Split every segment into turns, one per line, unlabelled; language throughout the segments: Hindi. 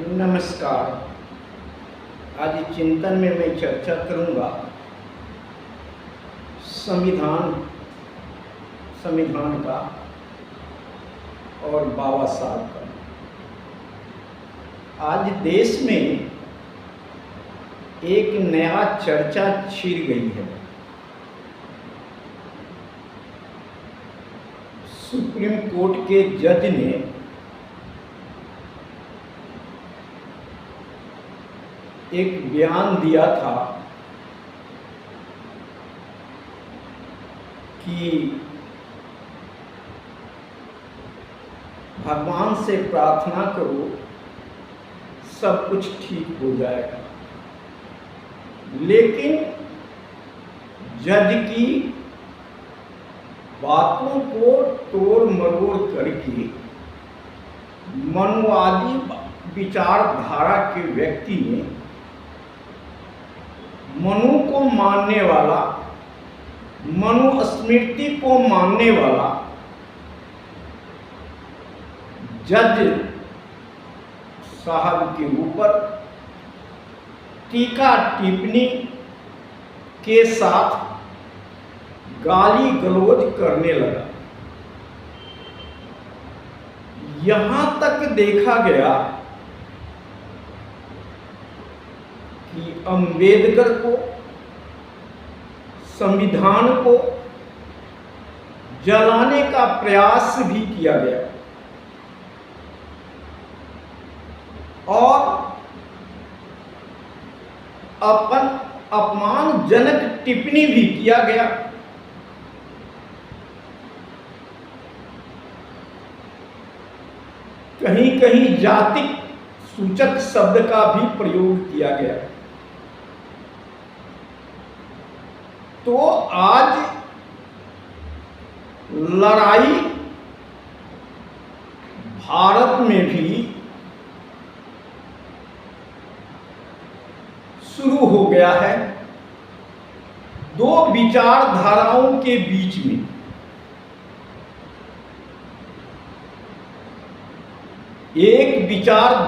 नमस्कार। आज चिंतन में मैं चर्चा करूंगा संविधान का और बाबा साहब का। आज देश में एक नया चर्चा छिड़ गई है। सुप्रीम कोर्ट के जज ने एक बयान दिया था कि भगवान से प्रार्थना करो, सब कुछ ठीक हो जाएगा। लेकिन जज की बातों को तोड़ मरोड़ करके मनुवादी विचारधारा के व्यक्ति ने मनु को मानने वाला, मनुस्मृति को मानने वाला जज साहब के ऊपर टीका टिप्पणी के साथ गाली गलौज करने लगा। यहां तक देखा गया कि अंबेडकर को, संविधान को जलाने का प्रयास भी किया गया और अपमानजनक टिप्पणी भी किया गया। कहीं कहीं जाति सूचक शब्द का भी प्रयोग किया गया। तो आज लड़ाई भारत में भी शुरू हो गया है, दो विचारधाराओं के बीच में। एक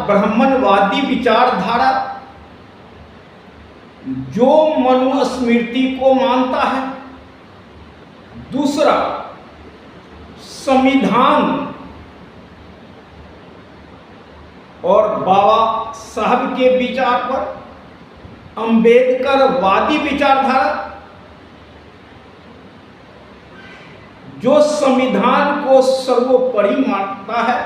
ब्राह्मणवादी विचारधारा जो मनुस्मृति को मानता है, दूसरा संविधान और बाबा साहब के विचार पर अंबेडकरवादी विचारधारा जो संविधान को सर्वोपरि मानता है।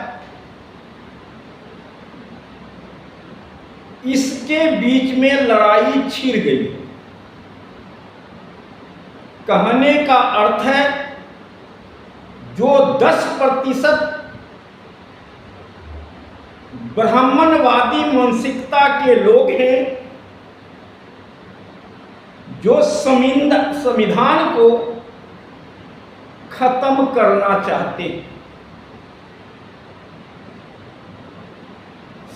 इसके बीच में लड़ाई छिड़ गई। कहने का अर्थ है जो 10% ब्राह्मणवादी मानसिकता के लोग हैं, जो संविधान को खत्म करना चाहते हैं,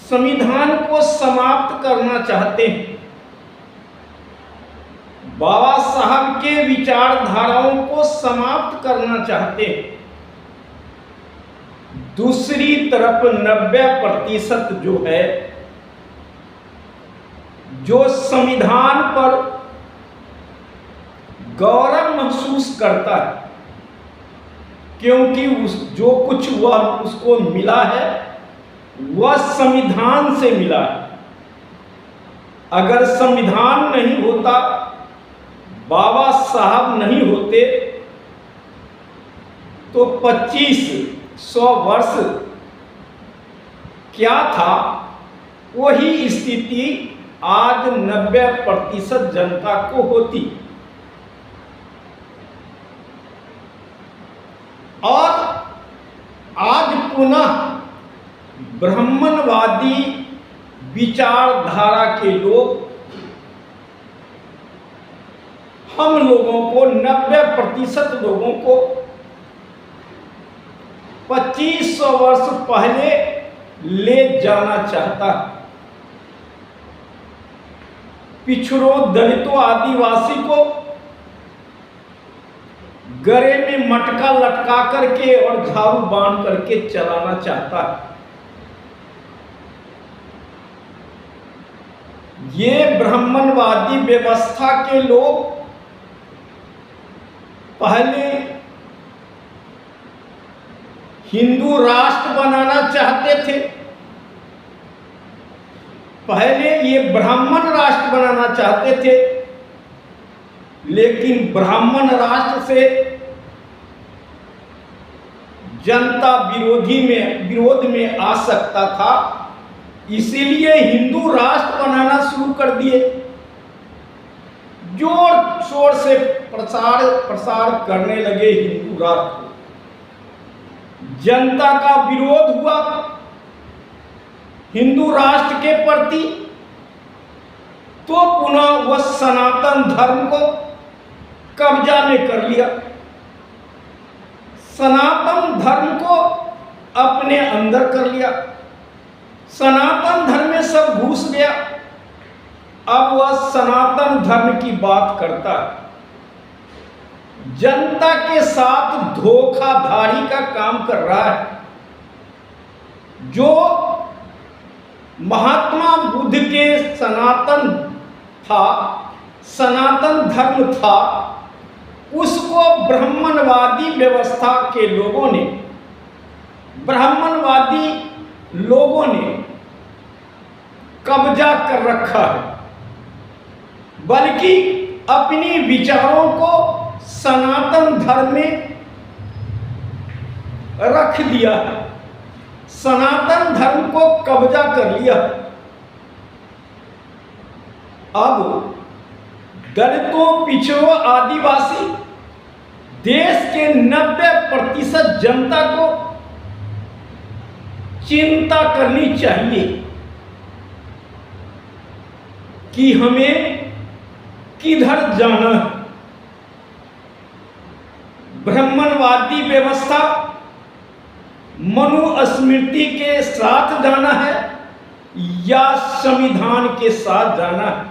संविधान को समाप्त करना चाहते हैं, बाबा साहब के विचारधाराओं को समाप्त करना चाहते हैं। दूसरी तरफ 90% जो है, जो संविधान पर गौरव महसूस करता है, क्योंकि जो कुछ वह उसको मिला है वह संविधान से मिला है। अगर संविधान नहीं होता, बाबा साहब नहीं होते, तो 2500 वर्ष क्या था, वही स्थिति आज 90% जनता को होती। और आज पुनः ब्राह्मणवादी विचारधारा के लोग हम लोगों को, 90% लोगों को 2500 वर्ष पहले ले जाना चाहता है। पिछड़ों, दलितों, आदिवासी को गले में मटका लटका करके और झाड़ू बांध करके चलाना चाहता है। ये ब्राह्मणवादी व्यवस्था के लोग पहले हिंदू राष्ट्र बनाना चाहते थे, पहले ये ब्राह्मण राष्ट्र बनाना चाहते थे, लेकिन ब्राह्मण राष्ट्र से जनता विरोध में आ सकता था, इसीलिए हिंदू राष्ट्र बनाना शुरू कर दिए। जोर शोर से प्रसार करने लगे हिंदू राष्ट्र को। जनता का विरोध हुआ हिंदू राष्ट्र के प्रति, तो पुनः वह सनातन धर्म को कब्जा में कर लिया, सनातन धर्म को अपने अंदर कर लिया, सनातन धर्म में सब घुस गया। अब वह सनातन धर्म की बात करता है, जनता के साथ धोखाधड़ी का काम कर रहा है। जो महात्मा बुद्ध के सनातन था, सनातन धर्म था, उसको ब्राह्मणवादी व्यवस्था के लोगों ने, ब्राह्मणवादी लोगों ने कब्जा कर रखा है, बल्कि अपनी विचारों को सनातन धर्म में रख दिया है, सनातन धर्म को कब्जा कर लिया। अब दलितों, पिछड़ों, आदिवासी, देश के 90% जनता को चिंता करनी चाहिए कि हमें किधर जाना है। ब्राह्मणवादी व्यवस्था, मनुस्मृति के साथ जाना है या संविधान के साथ जाना है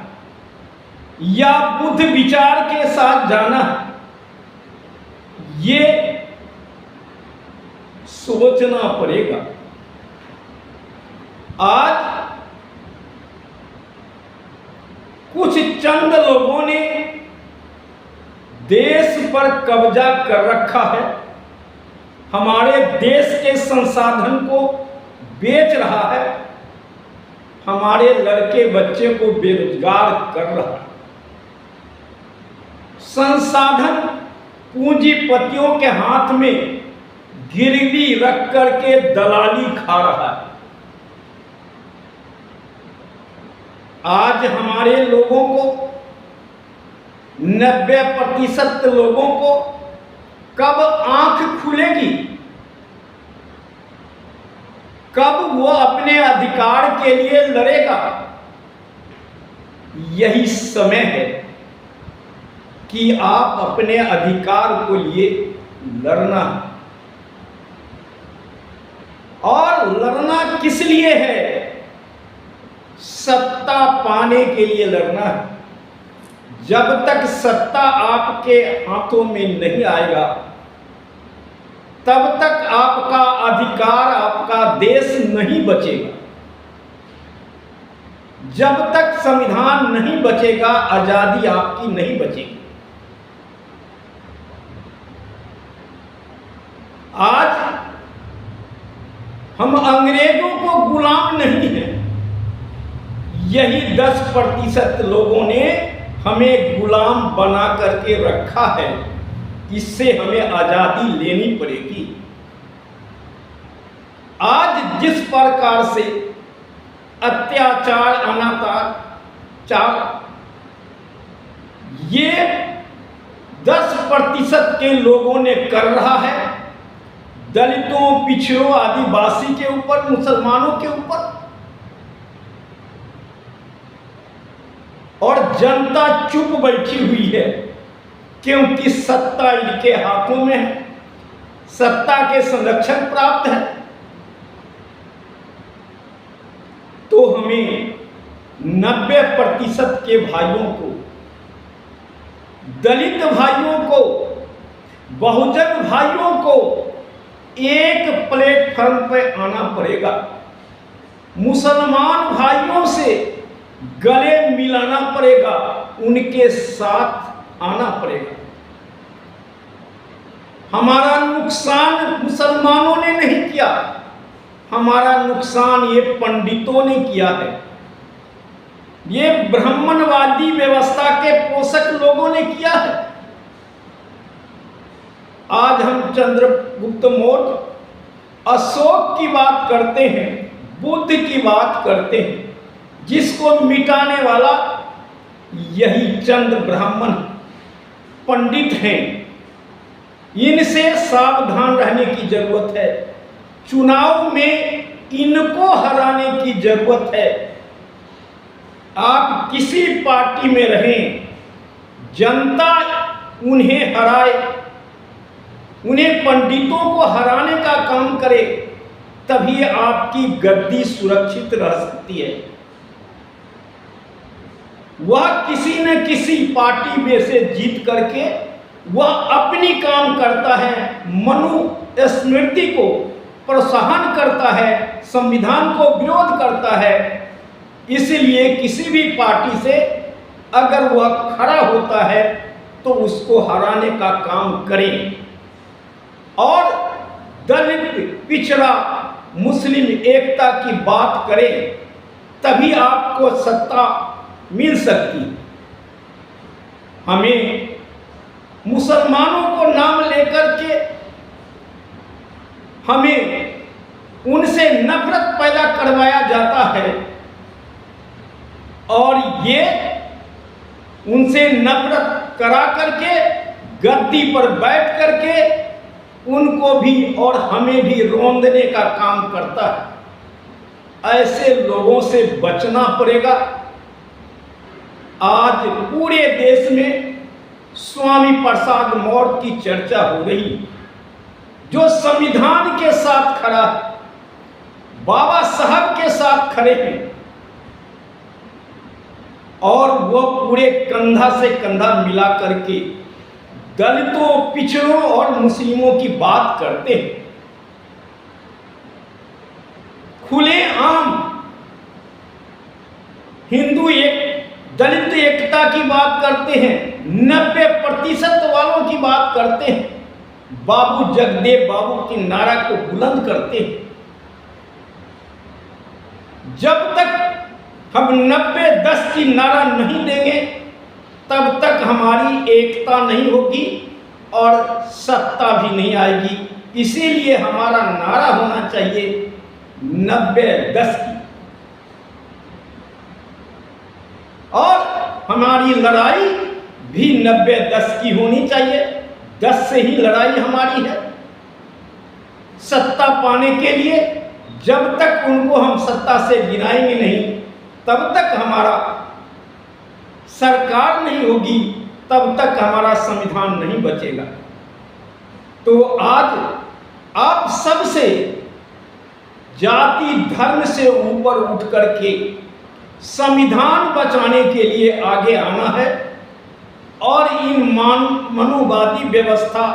या बुद्ध विचार के साथ जाना है, ये सोचना पड़ेगा। आज कुछ चंद लोगों ने देश पर कब्जा कर रखा है, हमारे देश के संसाधन को बेच रहा है, हमारे लड़के बच्चे को बेरोजगार कर रहा है, संसाधन पूंजीपतियों के हाथ में गिरवी रख करके दलाली खा रहा है। आज हमारे लोगों को, 90% लोगों को कब आंख खुलेगी, कब वो अपने अधिकार के लिए लड़ेगा? यही समय है कि आप अपने अधिकार को लिए लड़ना, और लड़ना किस लिए है? सत्ता पाने के लिए लड़ना है। जब तक सत्ता आपके हाथों में नहीं आएगा, तब तक आपका अधिकार, आपका देश नहीं बचेगा। जब तक संविधान नहीं बचेगा, आजादी आपकी नहीं बचेगी। आज हम अंग्रेजों को गुलाम नहीं हैं, यही 10% लोगों ने हमें गुलाम बना करके रखा है। इससे हमें आजादी लेनी पड़ेगी। आज जिस प्रकार से अत्याचार, अनाचार ये 10% के लोगों ने कर रहा है, दलितों, पिछड़ों, आदिवासी के ऊपर, मुसलमानों के ऊपर, और जनता चुप बैठी हुई है, क्योंकि सत्ता इनके हाथों में है, सत्ता के संरक्षण प्राप्त है। तो हमें 90% के भाइयों को, दलित भाइयों को, बहुजन भाइयों को एक प्लेटफॉर्म पर आना पड़ेगा। मुसलमान भाइयों से गले मिलाना पड़ेगा, उनके साथ आना पड़ेगा। हमारा नुकसान मुसलमानों ने नहीं किया, हमारा नुकसान ये पंडितों ने किया है, ये ब्राह्मणवादी व्यवस्था के पोषक लोगों ने किया है। आज हम चंद्रगुप्त मौर्य, अशोक की बात करते हैं, बुद्ध की बात करते हैं, जिसको मिटाने वाला यही चंद ब्राह्मण पंडित हैं। इनसे सावधान रहने की जरूरत है। चुनाव में इनको हराने की जरूरत है। आप किसी पार्टी में रहें, जनता उन्हें हराए, उन्हें पंडितों को हराने का काम करे, तभी आपकी गद्दी सुरक्षित रह सकती है। वह किसी न किसी पार्टी में से जीत करके वह अपनी काम करता है, मनुस्मृति को प्रोत्साहन करता है, संविधान को विरोध करता है। इसलिए किसी भी पार्टी से अगर वह खड़ा होता है तो उसको हराने का काम करें। और दलित, पिछड़ा, मुस्लिम एकता की बात करें, तभी आपको सत्ता मिल सकती है। हमें मुसलमानों को नाम लेकर के हमें उनसे नफरत पैदा करवाया जाता है, और ये उनसे नफरत करा करके गद्दी पर बैठ करके उनको भी और हमें भी रौंदने का काम करता है। ऐसे लोगों से बचना पड़ेगा। आज पूरे देश में स्वामी प्रसाद मौर्य की चर्चा हो रही, जो संविधान के साथ खड़ा है, बाबा साहब के साथ खड़े हैं, और वो पूरे कंधा से कंधा मिला करके दलितों, पिछड़ों और मुस्लिमों की बात करते हैं। खुलेआम हिंदू एक दलित एकता की बात करते हैं, 90% वालों की बात करते हैं, बाबू जगदेव बाबू की नारा को बुलंद करते हैं। जब तक हम 90-10 की नारा नहीं देंगे, तब तक हमारी एकता नहीं होगी और सत्ता भी नहीं आएगी। इसीलिए हमारा नारा होना चाहिए 90-10 की। और हमारी लड़ाई भी 90-10 की होनी चाहिए। 10 से ही लड़ाई हमारी है सत्ता पाने के लिए। जब तक उनको हम सत्ता से गिराएंगे नहीं, तब तक हमारा सरकार नहीं होगी, तब तक हमारा संविधान नहीं बचेगा। तो आज आप सबसे जाति धर्म से ऊपर उठ करके संविधान बचाने के लिए आगे आना है, और इन मनुवादी व्यवस्था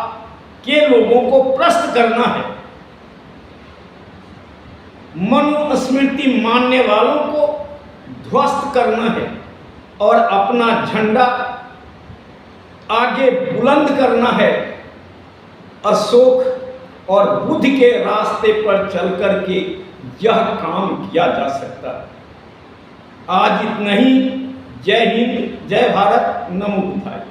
के लोगों को पृष्ठ करना है। मनुस्मृति मानने वालों को ध्वस्त करना है और अपना झंडा आगे बुलंद करना है। अशोक और बुद्ध के रास्ते पर चल करके यह काम किया जा सकता है। आज इतना ही। जय हिंद, जय भारत, नमो बुद्धाय।